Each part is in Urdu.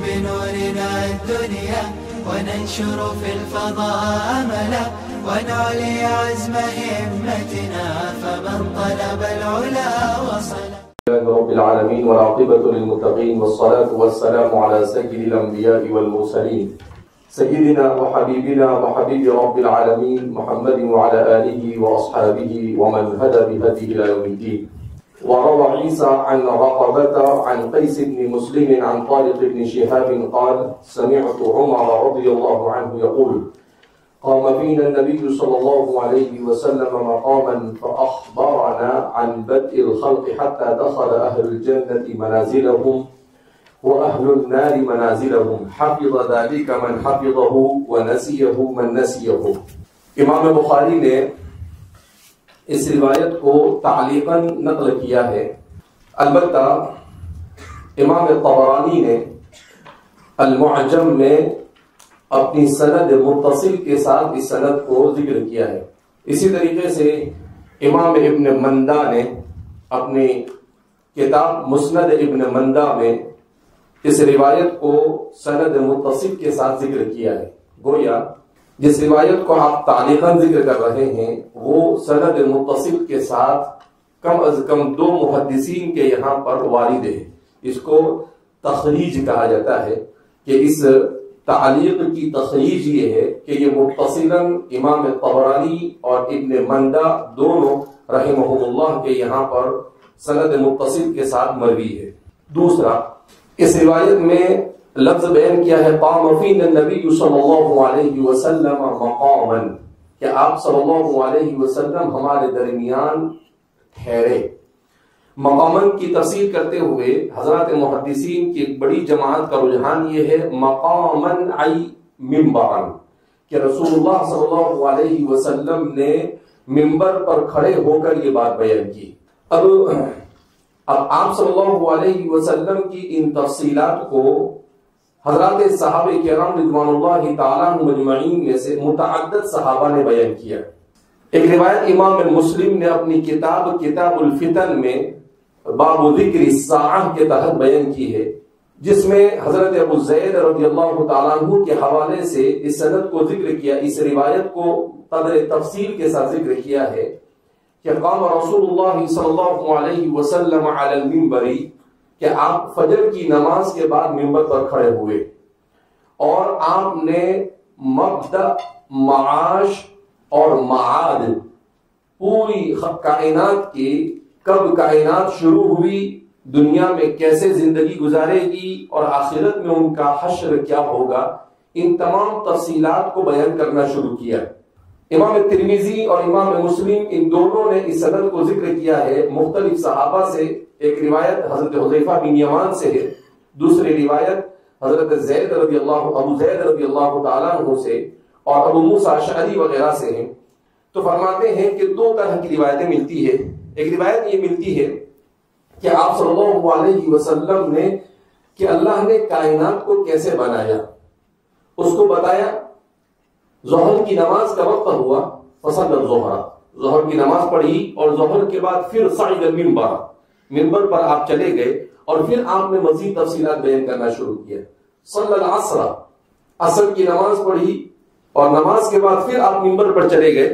بنورنا الدنيا وننشر في الفضاء أملا ونعلي عزم همتنا فمن طلب العلا وصل. رب العالمين والعاقبة للمتقين والصلاة والسلام على سيد الأنبياء والمرسلين سيدنا وحبيبنا وحبيب رب العالمين محمد وعلى آله وأصحابه ومن هدى بهديه إلى يوم الدين. وروى عيسى عن رقبة عن قيس بن مسلم عن طارق بن شهاب قال: سمعت عمر رضي الله عنه يقول: قام فينا النبي صلى الله عليه وسلم مقاما فأخبرنا عن بدء الخلق حتى دخل أهل الجنة منازلهم وأهل النار منازلهم حفظ ذلك من حفظه ونسيه من نسيه. امام بخاری نے اس روایت کو تعلیقاً نقل کیا ہے، البتہ امام طبرانی نے المعجم میں اپنی سند متصل کے ساتھ اس سند کو ذکر کیا ہے۔ اسی طریقے سے امام ابن مندہ نے اپنی کتاب مسند ابن مندہ میں اس روایت کو سند متصل کے ساتھ ذکر کیا ہے۔ گویا جس روایت کو آپ تعلیقاً ذکر کر رہے ہیں وہ سند متصل کے ساتھ کم از کم دو محدثین کے یہاں پر وارد ہے۔ اس کو تخریج کہا جاتا ہے کہ اس تعلیق کی تخریج یہ ہے کہ یہ متصلاً امام طبرانی اور ابن مندہ دونوں رحمہم اللہ کے یہاں پر سند متصل کے ساتھ مروی ہے۔ دوسرا، اس روایت میں لفظ بیان کیا ہے قام فینا النبی صلی اللہ علیہ وسلم مقاما، کہ آپ صلی اللہ علیہ وسلم ہمارے درمیان ٹھہرے۔ مقامن کی تفسیر کرتے ہوئے حضرات محدثین کی ایک بڑی جماعت کا رجحان یہ ہے مقامن ای منبرن، کہ رسول اللہ صلی اللہ علیہ وسلم نے منبر پر کھڑے ہو کر یہ بات بیان کی۔ اب آپ صلی اللہ علیہ وسلم کی ان تفصیلات کو حضرات صحابہ کرام رضوان اللہ تعالیٰ مجمعین میں سے متعدد صحابہ نے بیان کیا۔ ایک روایت امام مسلم نے اپنی کتاب الفتن میں باب ذکر الساعہ کے تحت بیان کی ہے، جس میں حضرت ابو زید رضی اللہ تعالیٰ عنہ کے حوالے سے اس سند کو ذکر کیا، اس روایت کو قدر تفصیل کے ساتھ ذکر کیا ہے کہ قام رسول اللہ صلی اللہ علیہ وسلم علی المنبر، کہ آپ فجر کی نماز کے بعد منبر پر کھڑے ہوئے اور آپ نے مبدأ، معاش اور معاد، پوری کائنات کی کب کائنات شروع ہوئی، دنیا میں کیسے زندگی گزارے گی اور آخرت میں ان کا حشر کیا ہوگا، ان تمام تفصیلات کو بیان کرنا شروع کیا۔ امام ترمذی اور امام مسلم ان دونوں نے اس سند کو ذکر کیا ہے مختلف صحابہ سے۔ ایک روایت حضرت حذیفہ بن یمان سے ہے، دوسری روایت حضرت ابو زید رضی اللہ تعالیٰ عنہ سے اور ابو موسیٰ اشعری وغیرہ سے ہیں۔ تو فرماتے ہیں کہ دو طرح کی روایتیں ملتی ہے۔ ایک روایت یہ ملتی ہے کہ آپ صلی اللہ علیہ وسلم نے کہ اللہ نے کائنات کو کیسے بنایا اس کو بتایا۔ ظہر کی نماز کا وقت ہوا فصلی الظہر، ظہر کی نماز پڑھی اور ظہر کے بعد پھر صعد المنبر، منبر پر آپ چلے گئے اور پھر آپ نے مزید تفصیلات بیان کرنا شروع کیا۔ صلی العصر، عصر کی نماز پڑھی اور نماز کے بعد پھر آپ منبر پر چلے گئے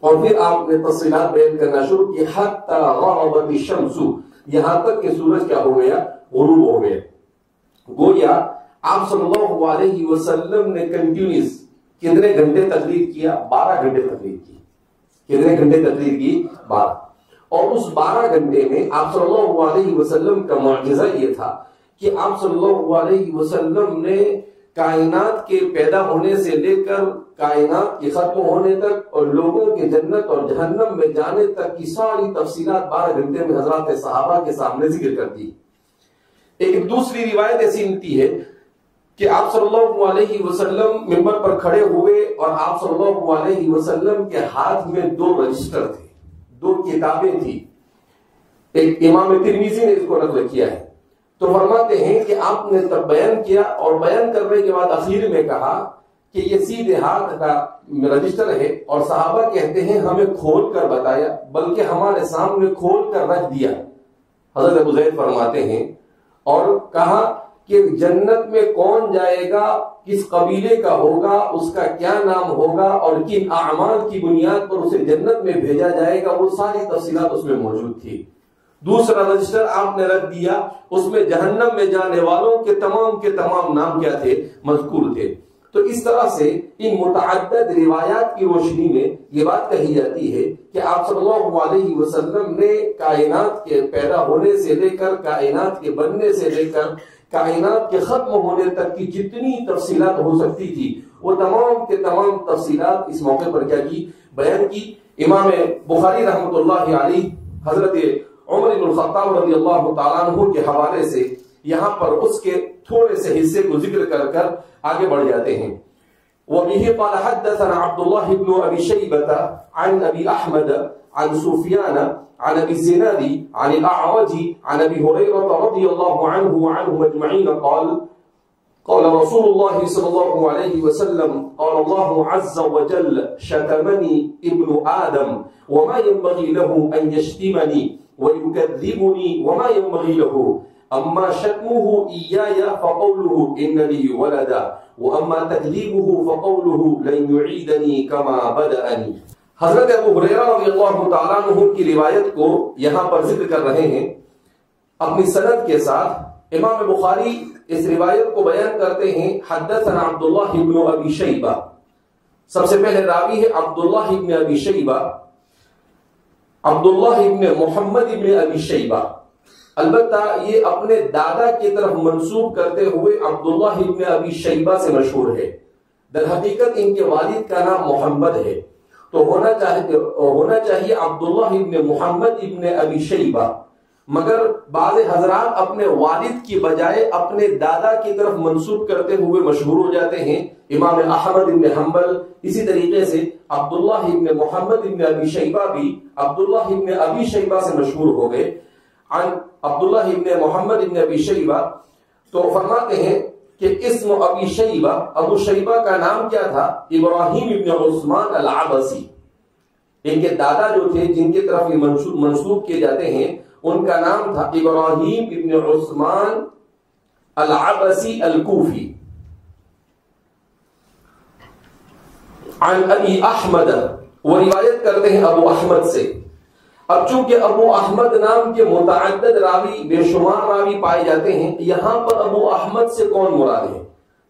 اور پھر آپ نے تفصیلات بیان کرنا شروع کی حتی غربت الشمس، یہاں تک کہ سورج کیا ہو گیا، غروب ہو گیا۔ گویا آپ صلی اللہ علیہ وسلم نے کنٹینیوس کتنے گھنٹے تقریر کیا؟ 12 گھنٹے تقریر کی۔ کتنے گھنٹے تقریر کی؟ 12۔ اور اس 12 گھنٹے میں آپ صلی اللہ علیہ وسلم کا معجزہ یہ تھا کہ آپ صلی اللہ علیہ وسلم نے کائنات کے پیدا ہونے سے لے کر کائنات کے ختم ہونے تک اور لوگوں کے جنت اور جہنم میں جانے تک کی ساری تفصیلات 12 گھنٹے میں حضرات صحابہ کے سامنے ذکر کر دی۔ ایک دوسری روایت ایسی ملتی ہے کہ آپ صلی اللہ علیہ وسلم منبر پر کھڑے ہوئے اور آپ صلی اللہ علیہ وسلم کے ہاتھ میں 2 رجسٹر تھے، 2 کتابیں تھی۔ ایک امام ترمذی نے اس کو نقل کیا ہے، تو فرماتے ہیں کہ آپ نے تب بیان کیا اور بیان کرنے کے بعد اخیر میں کہا کہ یہ سیدھے ہاتھ کا رجسٹر ہے، اور صحابہ کہتے ہیں ہمیں کھول کر بتایا بلکہ ہمارے سامنے کھول کر رکھ دیا۔ حضرت ابو زید فرماتے ہیں اور کہا کہ جنت میں کون جائے گا، کس قبیلے کا ہوگا، اس کا کیا نام ہوگا اور کن اعمال کی بنیاد پر اسے جنت میں بھیجا جائے گا، وہ ساری تفصیلات اس میں موجود تھی۔ دوسرا رجسٹر آپ نے رکھ دیا، اس میں جہنم میں جانے والوں کے تمام نام کیا تھے، مذکور تھے۔ تو اس طرح سے ان متعدد روایات کی روشنی میں یہ بات کہی جاتی ہے کہ آپ صلی اللہ علیہ وسلم نے کائنات کے پیدا ہونے سے لے کر، کائنات کے بننے سے لے کر، کائنات کے ختم ہونے تک کی جتنی تفصیلات ہو سکتی تھی وہ تمام کے تمام تفصیلات اس موقع پر کیا کی، بیان کی۔ امام بخاری رحمۃ اللہ علیہ حضرت عمر بن الخطاب رضی اللہ تعالیٰ عنہ کے حوالے سے یہاں پر اس کے تھوڑے سے حصے کو ذکر کر آگے بڑھ جاتے ہیں۔ وَبِهِ قَالَ حَدَّثَنَا عَبْدُ اللَّهِ بْنُ أَبِي شَيْبَةَ عَنْ أَبِي أَحْمَدَ عَنْ سُفْيَانَ عَنْ أَبِي الزِّنَادِ عَنِ الْأَعْرَجِ عَنْ أَبِي هُرَيْرَةَ رَضِيَ اللَّهُ عَنْهُ وَعَنْهُمْ أَجْمَعِينَ قال رسول الله صلى الله عليه وسلم قال الله عز وجل شتمني ابن آدم وما ينبغي له أن يشتمني ويكذبني وما ينبغي له أما شتمه إياي فقوله إن لي ولدا وأما تكذيبه فقوله لن يعيدني كما بدأني۔ حضرت ابو ہریرہ رضی اللہ تعالیٰ عنہ کی روایت کو یہاں پر ذکر کر رہے ہیں اپنی سند کے ساتھ۔ امام بخاری اس روایت کو بیان کرتے ہیں، حدثنا عبداللہ ابن ابی شیبہ، سب سے پہلے راوی ہے عبداللہ ابن ابی شیبہ، عبداللہ ابن محمد ابن ابی شیبہ، البتہ یہ اپنے دادا کی طرف منسوب کرتے ہوئے عبداللہ ابن ابی شیبہ سے مشہور ہے، در حقیقت ان کے والد کا نام محمد ہے، تو ہونا چاہیے عبداللہ ابن محمد ابن ابی شیبہ، مگر بعض حضرات اپنے والد کی بجائے اپنے دادا کی طرف منسوب کرتے ہوئے مشہور ہو جاتے ہیں۔ امام احمد ابن حنبل اسی طریقے سے عبداللہ ابن محمد ابن ابی شیبہ بھی عبداللہ ابن ابی شیبہ سے مشہور ہو گئے۔ عن عبداللہ ابن محمد ابن ابی شیبہ، تو فرماتے ہیں کہ اسم ابی شیبہ، ابو شیبہ کا نام کیا تھا؟ ابراہیم ابن عثمان العبسی۔ ان کے دادا جو تھے جن کی طرف یہ منسوب کیے جاتے ہیں ان کا نام تھا ابراہیم ابن عثمان العبسی الکوفی۔ عن ابی احمد، وہ روایت کرتے ہیں ابو احمد سے۔ اب چونکہ ابو احمد نام کے متعدد راوی، بے شمار راوی پائے جاتے ہیں، یہاں پر ابو احمد سے کون مراد ہے؟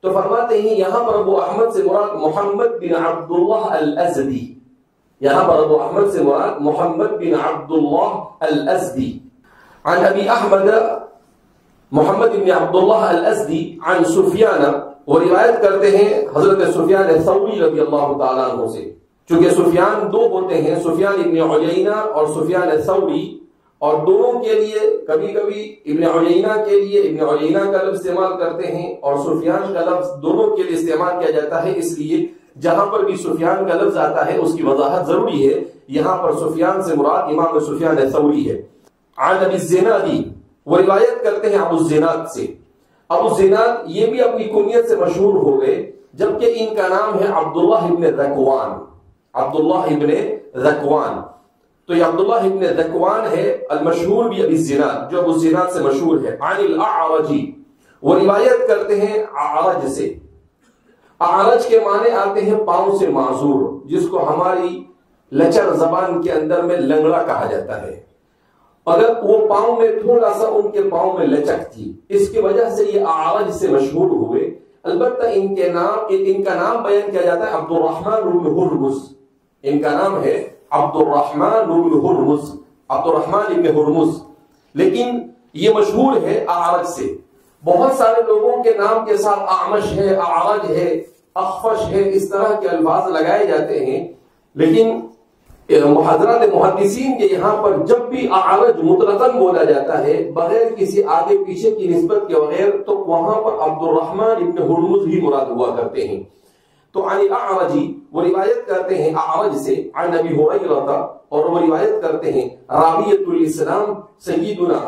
تو فرماتے ہیں یہاں پر ابو احمد سے مراد محمد بن عبداللہ الازدی، یہاں پر ابو احمد سے مراد محمد بن عبداللہ الازدی۔ عن ابی احمد محمد بن عبداللہ الازدی عن سفیان، وہ روایت کرتے ہیں حضرت سفیان ثوری رضی اللہ تعالیٰ عنہ سے۔ چونکہ سفیان دو ہوتے ہیں، سفیان ابن عیینہ اور سفیان ثوری، اور دونوں کے لیے کبھی کبھی ابن عیینہ کے لیے ابن عیینہ کا لفظ استعمال کرتے ہیں اور سفیان کا لفظ دونوں کے لیے استعمال کیا جاتا ہے، اس لیے جہاں پر بھی سفیان کا لفظ آتا ہے اس کی وضاحت ضروری ہے۔ یہاں پر سفیان سے مراد امام سفیان ثوری ہے۔ عن ابی الزنادی، وہ روایت کرتے ہیں ابو الزناد سے۔ ابو الزناد یہ بھی اپنی کنیت سے مشہور ہو گئے، جبکہ ان کا نام ہے عبداللہ ابن ذکوان، عبداللہ ابن ذکوان۔ تو یہ عبداللہ ابن ذکوان ہے المشہور بھی ابی الزناد، جو ابو الزناد سے مشہور ہے۔ عن الاعرج، وہ روایت کرتے ہیں اعرج سے۔ اعرج کے معنی آتے ہیں پاؤں سے معذور، جس کو ہماری لچر زبان کے اندر میں لنگڑا کہا جاتا ہے۔ اگر وہ پاؤں میں تھوڑا سا ان کے پاؤں میں لچک تھی، اس کی وجہ سے یہ اعرج سے مشہور ہوئے۔ البتہ ان کا نام بیان کیا جاتا ہے عبد الرحمن بن ہرمز، ان کا نام ہے عبد الرحمن بن ہرمز، عبد الرحمن بن ہرمز، لیکن یہ مشہور ہے اعرج سے۔ بہت سارے لوگوں کے نام کے ساتھ اعمش ہے، اعرج ہے، اخفش ہے، اس طرح کے الفاظ لگائے جاتے ہیں، لیکن حضرات محدثین کے یہاں پر جب بھی اعرج مطلقاً بولا جاتا ہے بغیر کسی آگے پیچھے کی نسبت کے بغیر، تو وہاں پر عبد الرحمن ابن ہرمز ہی مراد ہوا کرتے ہیں۔ تو عن الاعرج، وہ روایت کرتے ہیں اعرج سے، عن ابی ہریرہ، اور وہ روایت کرتے ہیں راویۃ الاسلام سیدنا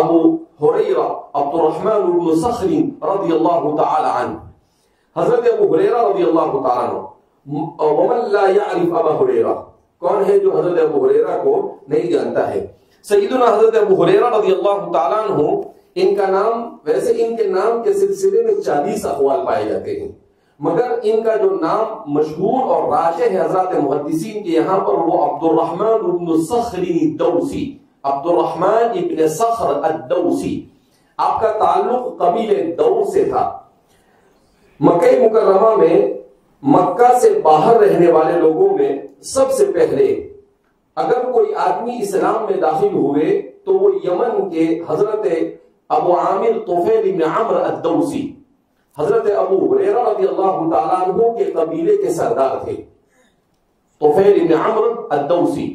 ابو ہریرہ عبد الرحمن بن صخر رضی اللہ تعالی عنہ، حضرت ابو ہریرہ رضی اللہ تعالی عنہ۔ ومن لا يعرف ابا ہریرہ، کون ہے جو حضرت ابو ہریرہ کو نہیں جانتا ہے؟ سیدنا حضرت ابو ہریرہ رضی اللہ تعالیٰ عنہ ان کا نام، ویسے ان کے نام کے سلسلے میں 40 اقوال پائے جاتے ہیں، مگر ان کا جو نام مشہور اور راجح ہے حضرات محدثین کے یہاں پر وہ عبد الرحمن ابن صخر الدوسی، عبد الرحمن ابن صخر الدوسی، آپ کا تعلق قبیلہ دوس سے تھا۔ مکہ مکرمہ میں مکہ سے باہر رہنے والے لوگوں میں سب سے پہلے اگر کوئی آدمی اسلام میں داخل ہوئے تو وہ یمن کے حضرت ابو عامر طفیل بن عمرو الدوسی، حضرت ابو ہریرہ رضی اللہ تعالیٰ عنہ کے قبیلے کے سردار تھے، طفیل بن عمرو الدوسی۔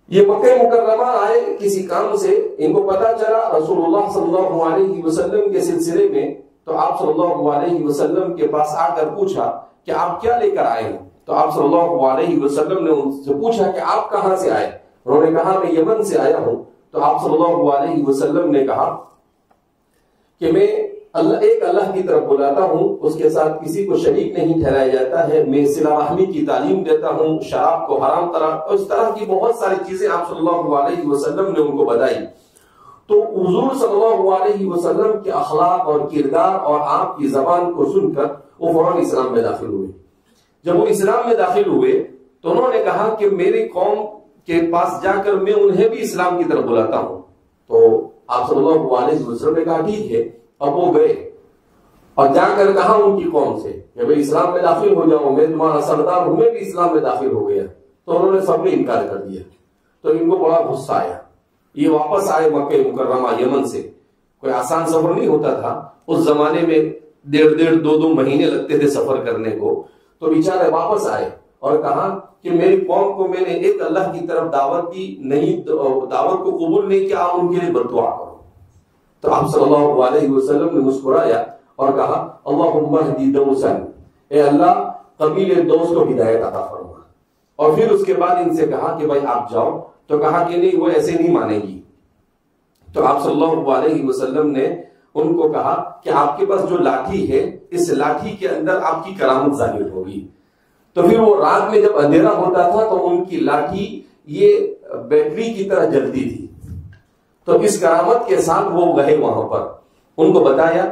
یہ مکہ مکرمہ آئے کسی کام سے، ان کو پتا چلا رسول اللہ صلی اللہ علیہ وسلم کے سلسلے میں، تو آپ صلی اللہ علیہ وسلم کے پاس آ کر پوچھا کہ آپ کیا لے کر آئے ہیں؟ تو آپ صلی اللہ علیہ وسلم نے ان سے پوچھا کہ آپ کہاں سے آئے؟ انہوں نے کہا میں یمن سے آیا ہوں۔ تو آپ صلی اللہ علیہ وسلم نے کہا کہ میں ایک اللہ کی طرف بلاتا ہوں، اس کے ساتھ کسی کو شریک نہیں ٹھہرایا جاتا ہے، میں صلہ رحمی کی تعلیم دیتا ہوں، شراب کو حرام اور اس طرح کی بہت ساری چیزیں آپ صلی اللہ علیہ وسلم نے ان کو بتائی۔ تو حضور صلی اللہ علیہ وسلم کے اخلاق اور کردار اور آپ کی زبان کو سن کر وہ فوراً اسلام میں داخل ہوئے۔ جب وہ اسلام میں داخل ہوئے تو انہوں نے کہا کہ میری قوم کے پاس جا کر میں انہیں بھی اسلام کی طرف بلاتا ہوں۔ تو آپ صلی اللہ علیہ وسلم نے کہا ٹھیک ہے۔ اب وہ گئے اور جا کر کہا ان کی قوم سے کہ میں اسلام میں داخل ہو جاؤں، میں تمہارا سردار ہوں، میں بھی اسلام میں داخل ہو گیا۔ تو انہوں نے سب نے انکار کر دیا۔ تو ان کو بڑا غصہ آیا، یہ واپس آئے مکہ مکرمہ یمن سے۔ کوئی آسان سفر نہیں ہوتا تھا اس زمانے میں، 1.5 مہینے لگتے تھے سفر کرنے کو۔ تو بیچارے واپس آئے اور کہا کہ میری قوم کو میں نے ایک اللہ کی طرف دعوت دی، نہیں دعوت کو قبول نہیں کیا، ان کے لیے بد دعا کرو۔ تو آپ صلی اللہ علیہ وسلم نے مسکرایا اور کہا اللہم اہدی دوسا، اے اللہ قبیلے دوس کو ہدایت عطا فرما۔ اور پھر اس کے بعد ان سے کہا کہ بھائی آپ جاؤ۔ تو کہا کہ نہیں، وہ ایسے نہیں مانے گی۔ تو آپ صلی اللہ علیہ وسلم نے ان کو کہا کہ آپ کے پاس جو لاٹھی ہے، اس لاٹھی کے اندر آپ کی کرامت ظاہر ہوگی۔ تو پھر وہ رات میں جب اندھیرا ہوتا تھا تو ان کی لاٹھی یہ بیٹری کی طرح جلتی تھی۔ تو اس کرامت کے ساتھ وہ گئے وہاں پر، ان کو بتایا،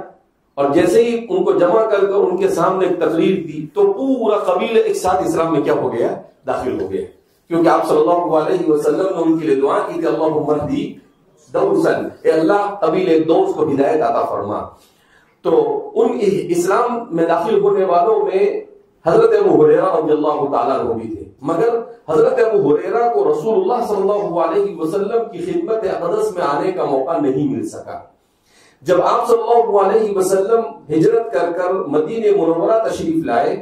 اور جیسے ہی ان کو جمع کر کر ان کے سامنے ایک تقریر دی تو پورا قبیلہ ایک ساتھ اسلام میں کیا ہو گیا؟ داخل ہو گیا۔ کیونکہ آپ صلی اللہ علیہ وسلم نے ان کے لیے دعا کی کہ اللہم اہدی دوسا، اے اللہ قبیلہ دوس کو ہدایت عطا فرما۔ تو ان اسلام میں داخل ہونے والوں میں حضرت ابو ہریرہ رضی اللہ تعالیٰ عنہ بھی تھے، مگر حضرت ابو ہریرہ کو رسول اللہ صلی اللہ علیہ وسلم کی خدمت اقدس میں آنے کا موقع نہیں مل سکا۔ جب آپ صلی اللہ علیہ وسلم ہجرت کر کر مدینہ منورہ تشریف لائے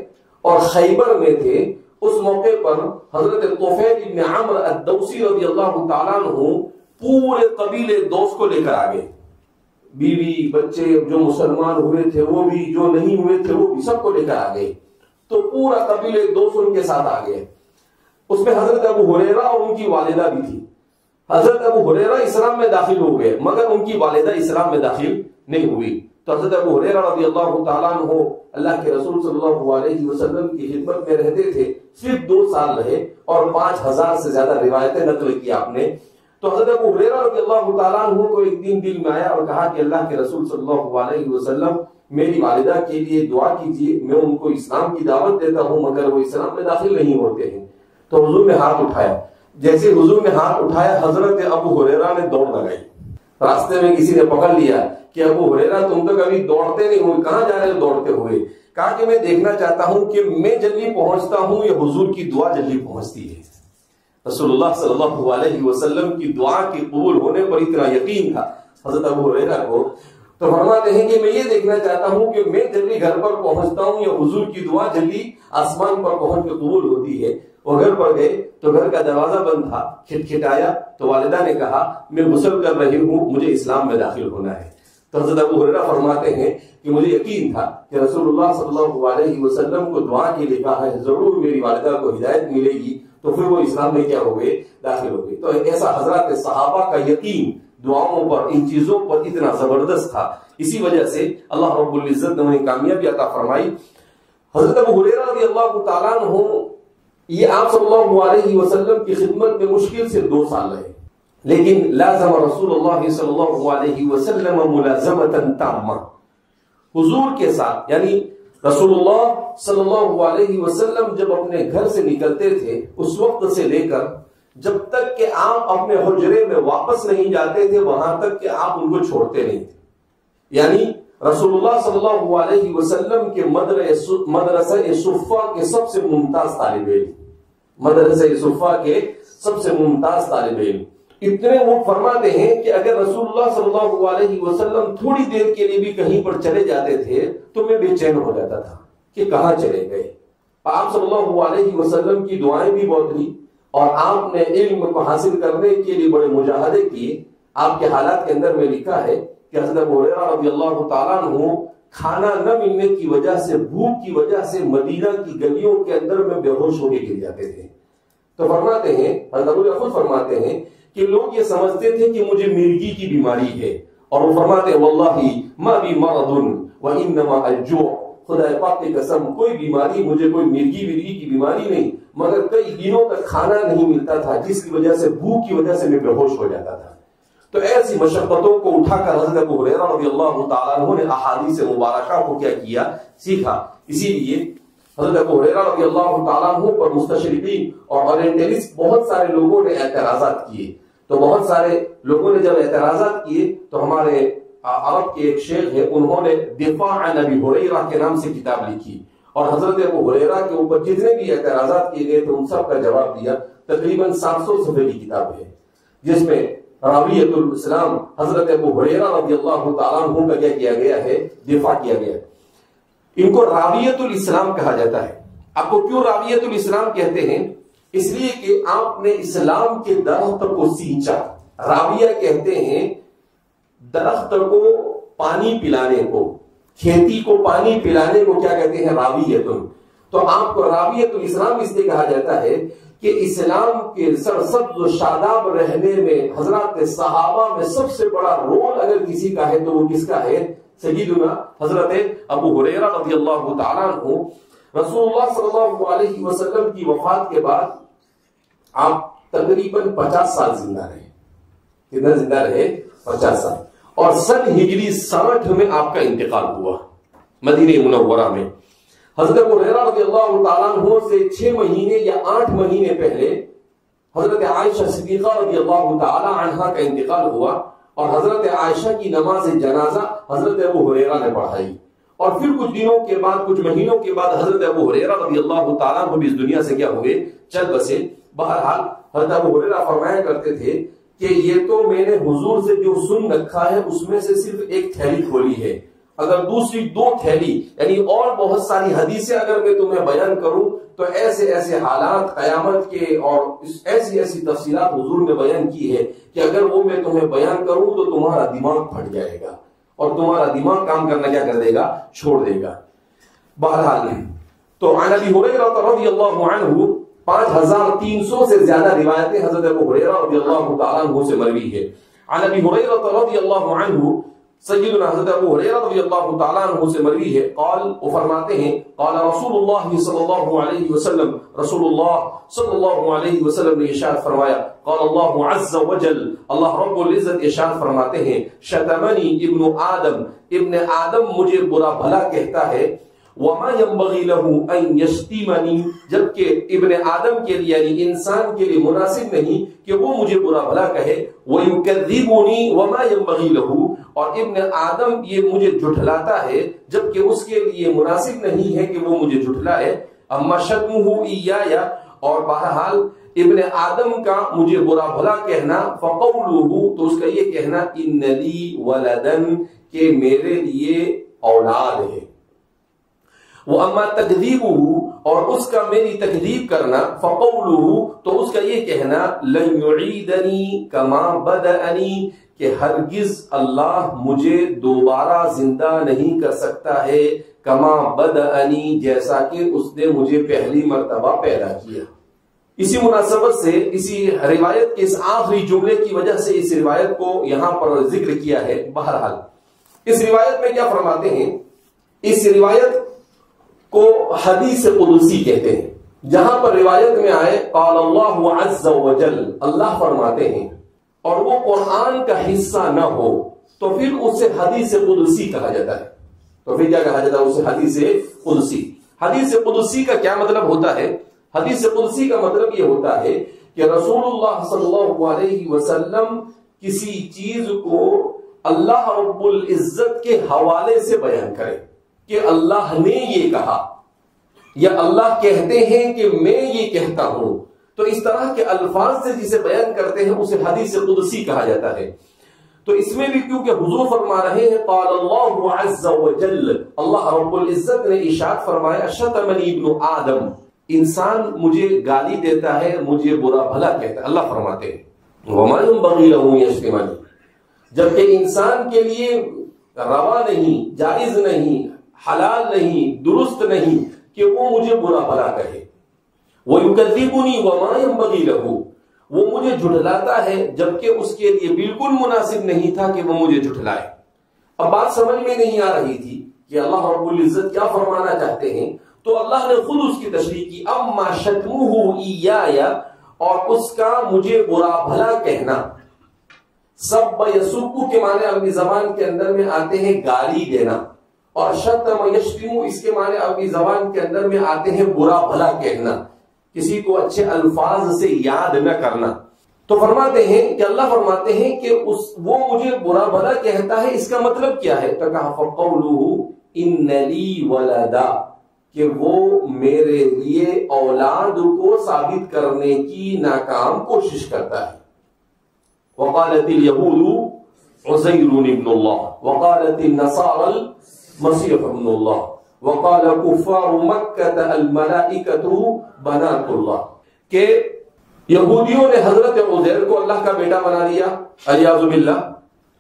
اور خیبر میں تھے، اس موقع پر حضرت طفیل بن عمرو الدوسی رضی اللہ تعالیٰ عنہ پورے قبیلے دوس کو لے کر آگئے، بیوی بچے جو مسلمان ہوئے تھے وہ بھی، جو نہیں ہوئے تھے وہ بھی، سب کو لے کر آگئے۔ تو پورا قبیلے دوس ان کے ساتھ آگئے۔ اس میں حضرت ابو ہریرہ اور ان کی والدہ بھی تھی۔ حضرت ابو ہریرہ اسلام میں داخل ہو گئے مگر ان کی والدہ اسلام میں داخل نہیں ہوئی۔ تو حضرت ابو ہریرہ رضی اللہ تعالیٰ عنہ اللہ کے رسول صلی اللہ علیہ وسلم کی خدمت میں رہتے تھے، صرف 2 سال رہے اور 5000 سے زیادہ روایتیں نقل کی آپ نے۔ تو حضرت ابو ہریرہ رضی اللہ تعالیٰ عنہ کو ایک دن دل میں آیا اور کہا کہ اللہ کے رسول صلی اللہ علیہ وسلم میری والدہ کے لیے دعا کیجیے، میں ان کو اسلام کی دعوت دیتا ہوں مگر وہ اسلام میں داخل نہیں ہوتے ہیں۔ تو حضور نے ہاتھ اٹھایا، جیسے حضور نے ہاتھ اٹھایا حضرت ابو ہریرہ نے دوڑ لگائی۔ راستے میں کسی نے پکڑ لیا کہ ابو ہریرہ تم تو کبھی دوڑتے نہیں ہوئے، کہاں جا رہے ہو دوڑتے ہوئے؟ کہا کہ میں دیکھنا چاہتا ہوں کہ میں جلدی پہنچتا ہوں یا حضور کی دعا جلدی پہنچتی ہے۔ رسول اللہ صلی اللہ علیہ وسلم کی دعا کے قبول ہونے پر اتنا یقین تھا حضرت ابو ہریرہ کو، تو فرماتے ہیں کہ میں یہ دیکھنا چاہتا ہوں کہ میں جلدی گھر پر پہنچتا ہوں یا حضور کی دعا جلدی آسمان پر پہنچ کے قبول ہوتی ہے۔ وہ گھر پر گئے تو گھر کا دروازہ بند تھا، کھٹکھٹایا تو والدہ نے کہا میں غسل کر رہی ہوں، مجھے اسلام میں داخل ہونا ہے۔ تو حضرت ابو ہریرہ فرماتے ہیں کہ مجھے یقین تھا کہ رسول اللہ صلی اللہ علیہ وسلم کو دعا کے لیے کہا ہے، ضرور میری والدہ کو ہدایت ملے گی، تو پھر وہ اسلام میں کیا ہو گئے؟ داخل ہو گئے۔ تو ایسا حضرات صحابہ کا یقین دعاؤں پر، ان چیزوں پر اتنا زبردست تھا، اسی وجہ سے اللہ رب العزت نے انہیں کامیابی عطا فرمائی۔ حضرت ابو ہریرہ رضی اللہ تعالیٰ عنہ یہ آپ صلی اللہ علیہ وسلم کی خدمت میں مشکل سے 2 سال رہے، لیکن لازم رسول اللہ صلی اللہ علیہ وسلم ملازمۃ تامہ، حضور کے ساتھ یعنی رسول اللہ صلی اللہ علیہ وسلم جب اپنے گھر سے نکلتے تھے اس وقت سے لے کر جب تک کہ آپ اپنے حجرے میں واپس نہیں جاتے تھے وہاں تک کہ آپ ان کو چھوڑتے نہیں تھے. یعنی رسول اللہ صلی اللہ علیہ وسلم کے مدرسہ صفہ کے سب سے ممتاز طالب علم، مدرسہ صفہ کے سب سے ممتاز طالب علم، اتنے وہ فرماتے ہیں کہ اگر رسول اللہ صلی اللہ علیہ وسلم تھوڑی دیر کے لیے بھی کہیں پر چلے جاتے تھے تو میں بے چین ہو جاتا تھا کہ کہاں چلے گئے. آپ صلی اللہ علیہ وسلم کی دعائیں بھی بہت تھیں اور آپ نے علم کو حاصل کرنے کے لیے بڑے مجاہدے کیے. آپ کے حالات کے اندر میں لکھا ہے کہ حضرت ابو ہریرہ رضی اللہ تعالیٰ عنہ کھانا نہ ملنے کی وجہ سے، بھوک کی وجہ سے مدینہ کی گلیوں کے اندر میں بے ہوش ہو کے گر جاتے تھے. تو فرماتے ہیں، حضرت ابو ہریرہ خود فرماتے ہیں کہ لوگ یہ سمجھتے تھے کہ مجھے مرگی کی بیماری ہے، اور وہ فرماتے ہیں واللہ ما بی مرض وانما الجوع، خدا پاک کی قسم کوئی بیماری، مجھے کوئی مرگی کی بیماری نہیں، مگر کئی دنوں تک کھانا نہیں ملتا تھا جس کی وجہ سے، بھوک کی وجہ سے میں بے ہوش ہو جاتا تھا. تو ایسی مشقتوں کو اٹھا کر حضرت ابو ہریرہ رضی اللہ تعالیٰ عنہ نے احادیث مبارکہ کو کیا کیا، سیکھا. اسی لیے حضرت ابو ہریرہ رضی اللہ تعالیٰ عنہ پر مستشرقین اور اورینٹلسٹ بہت سارے لوگوں نے اعتراضات کیے. تو بہت سارے لوگوں نے جب اعتراضات کیے تو ہمارے عرب کے ایک شیخ ہے، انہوں نے دفاع عن ابی ہریرہ کے نام سے کتاب لکھی اور حضرت ابو ہریرہ کے اوپر جتنے بھی اعتراضات کیے گئے تھے ان سب کا جواب دیا. تقریباً 700 صفحے کی کتاب ہے جس میں راویۃ الاسلام حضرت ابو ہریرہ رضی اللہ تعالیٰ عنہ کا کیا گیا ہے، دفاع کیا گیا. ان کو راویۃ الاسلام کہا جاتا ہے. آپ کو کیوں راویۃ الاسلام کہتے ہیں؟ اس لیے کہ آپ نے اسلام کے درخت کو سینچا. راویہ کہتے ہیں درخت کو پانی پلانے کو، کھیتی کو پانی پلانے کو کیا کہتے ہیں، راویتن. تو آپ کو راویۃ الاسلام اس لیے کہا جاتا ہے کہ اسلام کے سرسبز و شاداب رہنے میں حضرات صحابہ میں سب سے بڑا رول اگر کسی کا ہے تو وہ کس کا ہے، سیدنا حضرت ابو ہریرہ رضی اللہ تعالیٰ عنہ. رسول اللہ صلی اللہ علیہ وسلم کی وفات کے بعد آپ تقریباً 50 سال زندہ رہے. کتنا زندہ رہے؟ 50 سال. اور سن ہجری 60 میں آپ کا انتقال ہوا مدینہ منورہ میں. حضرت ابو ہریرہ رضی اللہ تعالیٰ عنہ سے 6 مہینے یا 8 مہینے پہلے حضرت عائشہ صدیقہ رضی اللہ تعالیٰ عنہا کا انتقال ہوا اور حضرت عائشہ کی نماز جنازہ حضرت ابو ہریرہ نے پڑھائی. اور پھر کچھ دنوں کے بعد، کچھ مہینوں کے بعد حضرت ابو ہریرہ رضی اللہ تعالیٰ عنہ بھی اس دنیا سے کیا ہوئے، چل بسے. بہرحال حضرت ابو ہریرہ فرمایا کرتے تھے کہ یہ تو میں نے حضور سے جو سن رکھا ہے اس میں سے صرف ایک تھیلی کھولی ہے، اگر دوسری 2 تھیلی یعنی اور بہت ساری حدیثیں اگر میں تمہیں بیان کروں تو ایسے ایسے حالات قیامت کے اور ایسی ایسی تفصیلات حضور نے بیان کی ہے کہ اگر وہ میں تمہیں بیان کروں تو تمہارا دماغ پھٹ جائے گا اور تمہارا دماغ کام کرنا کیا کر دے گا، چھوڑ دے گا. بہرحال تو عن ابی ہریرہ رضی اللہ عنہ 5300 سے زیادہ روایتیں حضرت ابو ہریرہ رضی اللہ تعالیٰ عنہ سے مروی ہے. عن ابی ہریرہ رضی اللہ عنہ سیدنا حضرت ابو ہریرہ رضی اللہ تعالیٰ عنہ سے مروی ہے، قال، وہ فرماتے ہیں قال رسول اللہ صلی اللہ علیہ وسلم، رسول اللہ صلی اللہ علیہ وسلم نے ارشاد فرمایا، قال اللہ عز وجل، اللہ رب العزت ارشاد فرماتے ہیں، شتمنی ابن آدم، ابن آدم مجھے برا بھلا کہتا ہے، وما ينبغي له ان يشتمني، جبکہ ابن آدم کے لیے یعنی انسان کے لیے مناسب نہیں کہ وہ مجھے برا بھلا کہے، ويكذبني وما ينبغي له، اور ابن آدم یہ مجھے جھٹلاتا ہے جبکہ اس کے لیے مناسب نہیں ہے کہ وہ مجھے جھٹلائے. اما شتمه اياي، اور بہرحال ابن آدم کا مجھے برا بھلا کہنا، فقوله، تو اس کا یہ کہنا، ان لي ولدا، کہ میرے لیے اولاد ہے، وہ اما تکذیبہ، اور اس کا میری تکذیب کرنا، فقولہ، تو اس کا یہ کہنا، لن یعیدنی کما بدأنی، کہ ہرگز اللہ مجھے دوبارہ زندہ نہیں کر سکتا ہے، کما بدأنی، جیسا کہ اس نے مجھے پہلی مرتبہ پیدا کیا. اسی مناسبت سے اسی روایت کے اس آخری جملے کی وجہ سے اس روایت کو یہاں پر ذکر کیا ہے. بہرحال اس روایت میں کیا فرماتے ہیں، اس روایت کو حدیث قدسی کہتے ہیں، جہاں پر روایت میں آئے قال اللہ عز وجل، اللہ فرماتے ہیں، اور وہ قرآن کا حصہ نہ ہو تو پھر اسے حدیث قدسی کہا جاتا ہے. تو پھر کیا کہا جاتا ہے؟ اسے حدیث قدسی. حدیث قدسی کا کیا مطلب ہوتا ہے؟ حدیث قدسی کا مطلب یہ ہوتا ہے کہ رسول اللہ صلی اللہ علیہ وسلم کسی چیز کو اللہ رب العزت کے حوالے سے بیان کرے کہ اللہ نے یہ کہا، یا اللہ کہتے ہیں کہ میں یہ کہتا ہوں. تو اس طرح کے الفاظ سے جسے بیان کرتے ہیں اسے حدیث قدسی کہا جاتا ہے. تو اس میں بھی کیونکہ حضور فرما رہے ہیں قال اللہ عز وجل، اللہ رب العزت نے ارشاد فرمایا شتمنی ابن آدم، انسان مجھے گالی دیتا ہے، مجھے برا بھلا کہتا ہے. اللہ فرماتے ہیں وما ينبغي له يشتمني، جبکہ انسان کے لیے روا نہیں، جائز نہیں، حلال نہیں، درست نہیں کہ وہ مجھے برا بھلا کہے. وَيُكَذِّبُنِي وَمَا يَنبَغِي لَهُ، وہ مجھے جھٹلاتا ہے جبکہ اس کے لیے بالکل مناسب نہیں تھا کہ وہ مجھے جھٹلائے. اب بات سمجھ میں نہیں آ رہی تھی کہ اللہ رب العزت کیا فرمانا چاہتے ہیں، تو اللہ نے خود اس کی تشریح کی. اما شتمہ ایایا، اور اس کا مجھے برا بھلا کہنا. سب یسب کے معنی عربی زبان کے اندر میں آتے ہیں گالی دینا، اور شتم یشتم اس کے معنی عربی زبان کے اندر میں آتے ہیں برا بھلا کہنا، کسی کو اچھے الفاظ سے یاد نہ کرنا. تو فرماتے ہیں کہ اللہ فرماتے ہیں کہ وہ مجھے برا بھلا کہتا ہے، اس کا مطلب کیا ہے؟ تو کہا فقولہ ان لی ولدا، کہ وہ میرے لیے اولاد کو ثابت کرنے کی ناکام کوشش کرتا ہے. وقالت اليهود عزير ابن الله، وقالت النصارى المسيح ابن الله، وقال كفار مكة الملائكة بنات الله، کہ یہودیوں نے حضرت عزیر کو اللہ کا بیٹا بنا دیا علیاذ باللہ،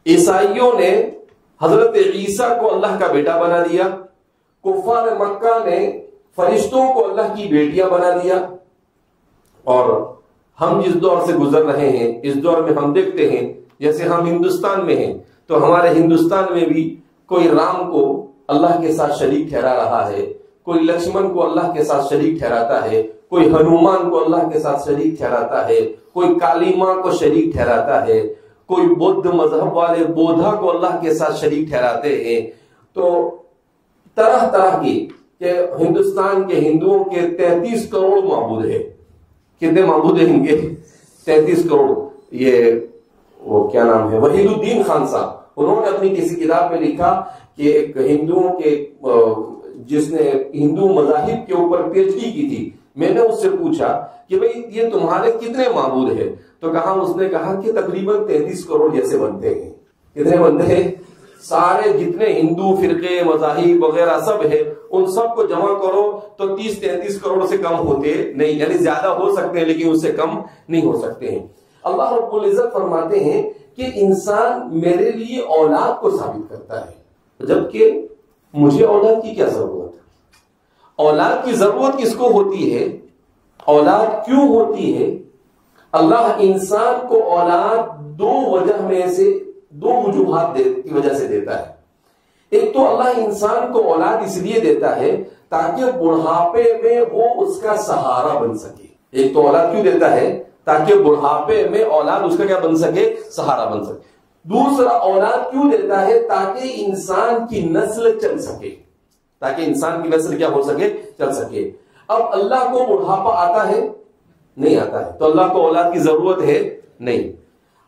عیسائیوں نے حضرت عیسیٰ کو اللہ کا بیٹا بنا دیا، کفار مکہ نے فرشتوں کو اللہ کی بیٹیاں بنا دیا. اور ہم جس دور سے گزر رہے ہیں اس دور میں ہم دیکھتے ہیں، جیسے ہم ہندوستان میں ہیں تو ہمارے ہندوستان میں بھی کوئی رام کو اللہ کے ساتھ شریک ٹھہرا رہا ہے، کوئی لکشمن کو اللہ کے ساتھ شریک ٹھہراتا ہے، کوئی ہنومان کو اللہ کے ساتھ شریک ٹھہراتا ہے، کوئی کالی ماں کو شریک ٹھہراتا ہے، کوئی بدھ مذہب والے بودھا کو اللہ کے ساتھ شریک ٹھہراتے ہیں. تو طرح طرح کی کہ ہندوستان کے ہندوؤں کے 33 کروڑ معبود ہیں. کتنے معبود ہیں ان کے؟ 33 کروڑ. یہ وہ کیا نام ہے، وحید الدین خان صاحب، انہوں نے اپنی کسی کتاب میں لکھا کہ ایک ہندوؤں کے جس نے ہندو مذاہب کے اوپر پی ایچ ڈی کی تھی، میں نے اس سے پوچھا کہ بھئی یہ تمہارے کتنے معبود ہیں؟ تو اس نے کہا کہ تقریباً 33 کروڑ جیسے بنتے ہیں. کتنے بنتے ہیں؟ سارے جتنے ہندو فرقے مذاہب وغیرہ سب ہے ان سب کو جمع کرو تو 30-33 کروڑ سے کم ہوتے نہیں، یعنی زیادہ ہو سکتے ہیں لیکن اس سے کم نہیں ہو سکتے ہیں. اللہ رب العزت فرماتے ہیں کہ انسان میرے لیے اولاد کو ثابت کرتا ہے، جبکہ مجھے اولاد کی کیا ضرورت ہے؟ اولاد کی ضرورت کس کو ہوتی ہے؟ اولاد کیوں ہوتی ہے؟ اللہ انسان کو اولاد دو وجہ میں سے، دو وجوہات کی وجہ سے دیتا ہے. ایک تو اللہ انسان کو اولاد اس لیے دیتا ہے تاکہ بڑھاپے میں وہ اس کا سہارا بن سکے. ایک تو اولاد کیوں دیتا ہے؟ تاکہ بڑھاپے میں اولاد اس کا کیا بن سکے؟ سہارا بن سکے. دوسرا اولاد کیوں دیتا ہے؟ تاکہ انسان کی نسل چل سکے، تاکہ انسان کی نسل کیا ہو سکے؟ چل سکے. اب اللہ کو بڑھاپا آتا ہے؟ نہیں آتا ہے، تو اللہ کو اولاد کی ضرورت ہے؟ نہیں.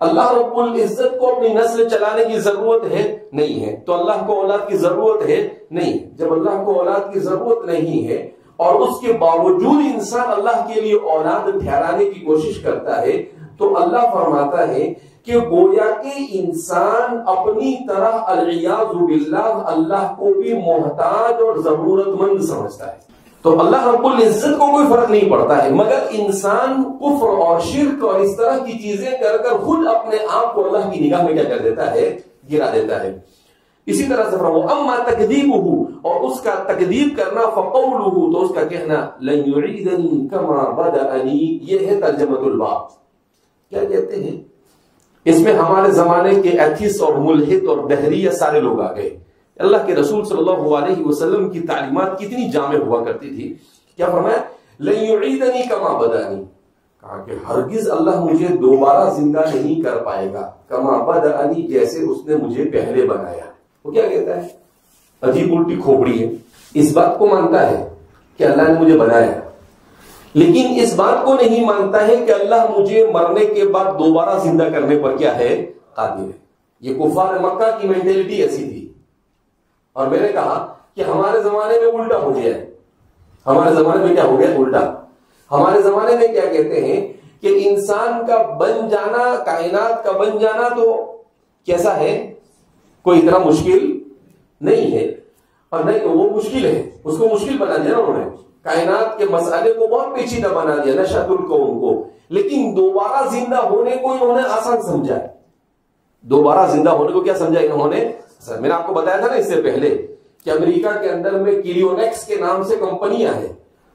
اللہ رب العزت کو اپنی نسل چلانے کی ضرورت ہے؟ نہیں ہے، تو اللہ کو اولاد کی ضرورت ہے؟ نہیں. جب اللہ کو اولاد کی ضرورت نہیں ہے اور اس کے باوجود انسان اللہ کے لیے اولاد ٹھہرانے کی کوشش کرتا ہے تو اللہ فرماتا ہے کہ گویا کہ انسان اپنی طرح العیاذ باللہ اللہ کو بھی محتاج اور ضرورت مند سمجھتا ہے. تو اللہ رب العزت کو کوئی فرق نہیں پڑتا ہے، مگر انسان کفر اور شرک اور اس طرح کی چیزیں کر کر خود اپنے آپ کو اللہ کی نگاہ میں کیا کر دیتا ہے؟ گرا دیتا ہے. اسی طرح سے فرمایا اما تکذیبہ، اور اس کا تکذیب کرنا، فقولہ، تو اس کا کہنا لن یعیدنی کما بدأنی. یہ ہے ترجمۃ الباب. کیا کہتے ہیں اس میں؟ ہمارے زمانے کے ایتھیسٹ اور ملحد اور دہریہ سارے لوگ آ گئے. اللہ کے رسول صلی اللہ علیہ وسلم کی تعلیمات کتنی جامع ہوا کرتی تھی. کیا فرمایا؟ لن یعیدنی کما بدأنی. کہا کہ ہرگز اللہ مجھے دوبارہ زندہ نہیں کر پائے گا، کما بدأنی، جیسے اس نے مجھے پہلے بنایا۔ وہ کیا کہتا ہے؟ عجیب الٹی کھوپڑی ہے، اس بات کو مانتا ہے کہ اللہ نے مجھے بنایا، لیکن اس بات کو نہیں مانتا ہے کہ اللہ مجھے مرنے کے بعد دوبارہ زندہ کرنے پر کیا ہے؟ قادر ہے۔ یہ کفار مکہ کی مینٹیلٹی ایسی تھی، اور میں نے کہا کہ ہمارے زمانے میں الٹا ہو گیا ہے۔ ہمارے زمانے میں کیا ہو گیا؟ الٹا۔ ہمارے زمانے میں کیا کہتے ہیں کہ انسان کا بن جانا، کائنات کا بن جانا تو کیسا ہے؟ کوئی اتنا مشکل نہیں ہے، اور نہیں تو وہ مشکل ہے، اس کو مشکل بنا دیا انہوں نے، کائنات کے مسئلے کو بہت پیچیدہ بنا دیا نشأۃ الکون کو، لیکن دوبارہ زندہ ہونے کو انہوں نے آسان سمجھا ہے۔ دوبارہ زندہ ہونے کو کیا سمجھا انہوں نے؟ میں نے آپ کو بتایا تھا نا اس سے پہلے کہ امریکہ کے اندر میں کیریونیکس کے نام سے کمپنیاں ہیں،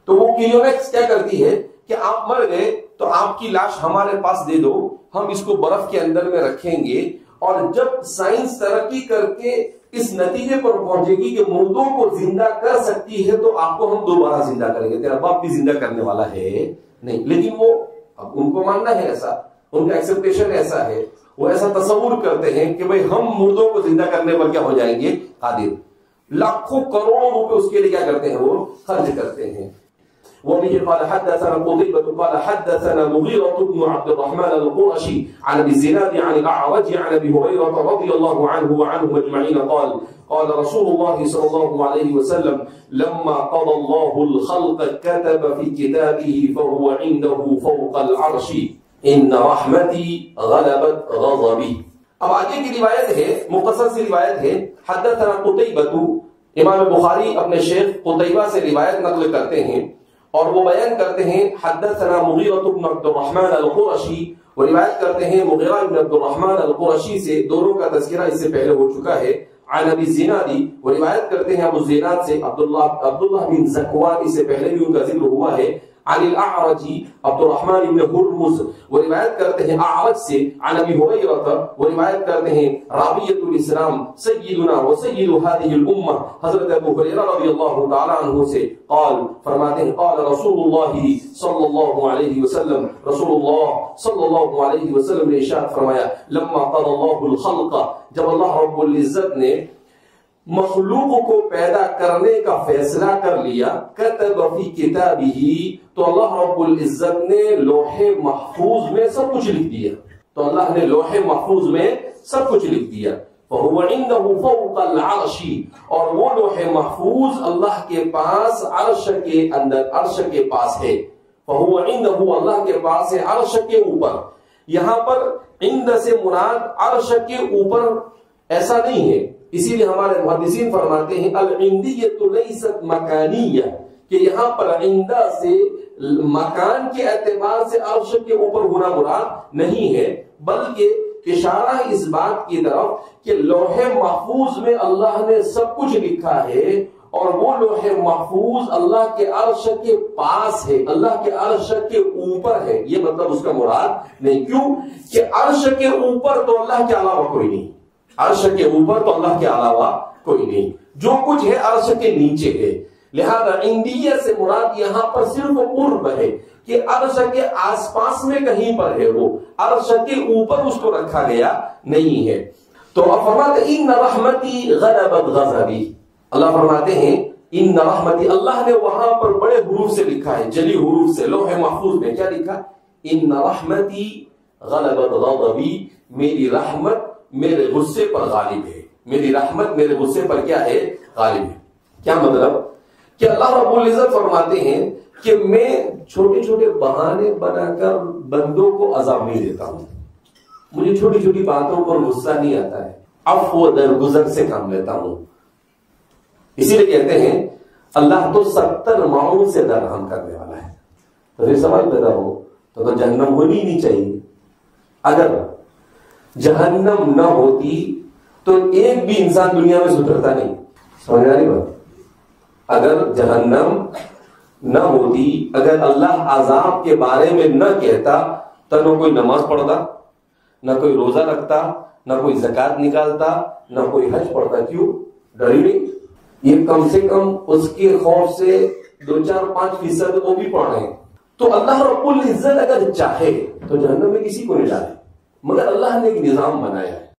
تو وہ کیریونیکس کیا کرتی ہے کہ آپ مر گئے تو آپ کی لاش ہمارے پاس دے دو، ہم اس کو برف کے اندر میں رکھیں گے، اور جب سائنس ترقی کر کے اس نتیجے پر پہنچے گی کہ مردوں کو زندہ کر سکتی ہے تو آپ کو ہم دوبارہ زندہ کریں گے، تیرا باپ بھی زندہ کرنے والا ہے نہیں۔ لیکن وہ اب ان کو ماننا ہے ایسا، ان کا ایکسپٹیشن ایسا ہے، وہ ایسا تصور کرتے ہیں کہ بھئی ہم مردوں کو زندہ کرنے پر کیا ہو جائیں گے؟ قادر۔ لاکھوں کروڑوں روپے اس کے لیے کیا کرتے ہیں؟ وہ خرچ کرتے ہیں۔ وبه قال حدثنا قتيبة قال حدثنا مغيرة بن عبد الرحمن القرشي عن ابي الزناد عن الاعرج عن ابي هريرة رضي الله عنه وعنهم اجمعين قال قال رسول الله صلى الله عليه وسلم لما قضى الله الخلق كتب في كتابه فهو عنده فوق العرش ان رحمتي غلبت غضبي۔ اب آگے کی روایت ہے، مختصر سی روایت ہے، حدثنا قتيبة، امام بخاری اپنے شیخ قتیبہ سے روایت نقل کرتے ہیں اور وہ بیان کرتے ہیں حدثنا مغیرۃ بن عبد الرحمن القرشی، وہ روایت کرتے ہیں مغیرہ بن عبد الرحمن القرشی سے، دونوں کا تذکرہ اس سے پہلے ہو چکا ہے۔ عن ابی الزناد، وہ روایت کرتے ہیں ابو الزناد سے عبداللہ بن زکوان، اس سے پہلے بھی ان کا ذکر ہوا ہے۔ عن الاعرج عبد الرحمن بن ہرمز، وہ روایت کرتے ہیں اعرج سے۔ عن ابی ہریرہ، وہ روایت کرتے ہیں راویۃ الاسلام سیدنا و سید هذه الامہ، حضرت ابو ہریرہ رضی اللہ تعالی عنہ سے، قال، فرماتے ہیں قال رسول اللہ صلی اللہ علیہ وسلم، رسول اللہ صلی اللہ علیہ وسلم نے ارشاد فرمایا لما قضى اللہ الخلق، جب اللہ رب العزت نے مخلوق کو پیدا کرنے کا فیصلہ کر لیا، کتب فی کتابہ، تو اللہ رب العزت نے لوح محفوظ میں سب کچھ لکھ دیا، تو اللہ نے لوح محفوظ میں سب کچھ لکھ دیا۔ فہو عنہ فوق العرش، اور وہ لوح محفوظ اللہ کے پاس عرش کے اندر، عرش کے پاس ہے۔ فہو عنہ، اللہ کے پاس ہے عرش کے اوپر۔ یہاں پر عند سے مراد عرش کے اوپر ایسا نہیں ہے، اسی لیے ہمارے محدثین فرماتے ہیں العندیۃ لیست مکانیہ، کہ یہاں پر عندہ سے مکان کے اعتبار سے عرش کے اوپر ہونا مراد نہیں ہے، بلکہ اشارہ اس بات کی طرف کہ لوح محفوظ میں اللہ نے سب کچھ لکھا ہے، اور وہ لوح محفوظ اللہ کے عرش کے پاس ہے، اللہ کے عرش کے اوپر ہے، یہ مطلب اس کا مراد نہیں۔ کیوں کہ عرش کے اوپر تو اللہ کے علاوہ کوئی نہیں، عرش کے اوپر تو اللہ کے علاوہ کوئی نہیں، جو کچھ ہے عرش کے نیچے ہے۔ لہذا عندیہ سے مراد یہاں پر صرف قرب ہے کہ عرش کے آس پاس میں کہیں پر ہے، وہ عرش کے اوپر اس کو رکھا گیا نہیں ہے۔ تو اب فرماتے ان رحمتی غلبت غضبی، اللہ فرماتے ہیں ان رحمتی، اللہ نے وہاں پر بڑے حروف سے لکھا ہے، جلی حروف سے، لوح محفوظ میں کیا لکھا؟ ان رحمتی غلبت غضبی، میری رحمت میرے غصے پر غالب ہے، میری رحمت میرے غصے پر کیا ہے؟ غالب ہے۔ کیا مطلب؟ کہ اللہ رب العزت فرماتے ہیں کہ میں چھوٹے چھوٹے بہانے بنا کر بندوں کو عذاب نہیں دیتا ہوں، مجھے چھوٹی چھوٹی باتوں پر غصہ نہیں آتا ہے، عفو و درگزر سے کام لیتا ہوں۔ اسی لیے کہتے ہیں اللہ تو 70 معاون سے درہم کرنے والا ہے۔ تو پھر سوال پیدا ہو تو جہنم ہونی ہی نہیں چاہیے۔ اگر جہنم نہ ہوتی تو ایک بھی انسان دنیا میں سدھرتا نہیں، سمجھ آ رہی بات؟ اگر جہنم نہ ہوتی، اگر اللہ عذاب کے بارے میں نہ کہتا تو نہ کوئی نماز پڑھتا، نہ کوئی روزہ رکھتا، نہ کوئی زکوٰۃ نکالتا، نہ کوئی حج پڑھتا۔ کیوں؟ ڈر ہی نہیں۔ یہ کم سے کم اس کے خوف سے 2-4-5% وہ بھی پڑھ رہے ہیں، تو اللہ رب العزت اگر چاہے تو جہنم میں کسی کو نہیں ڈالے، مگر اللہ نے ایک نظام بنایا ہے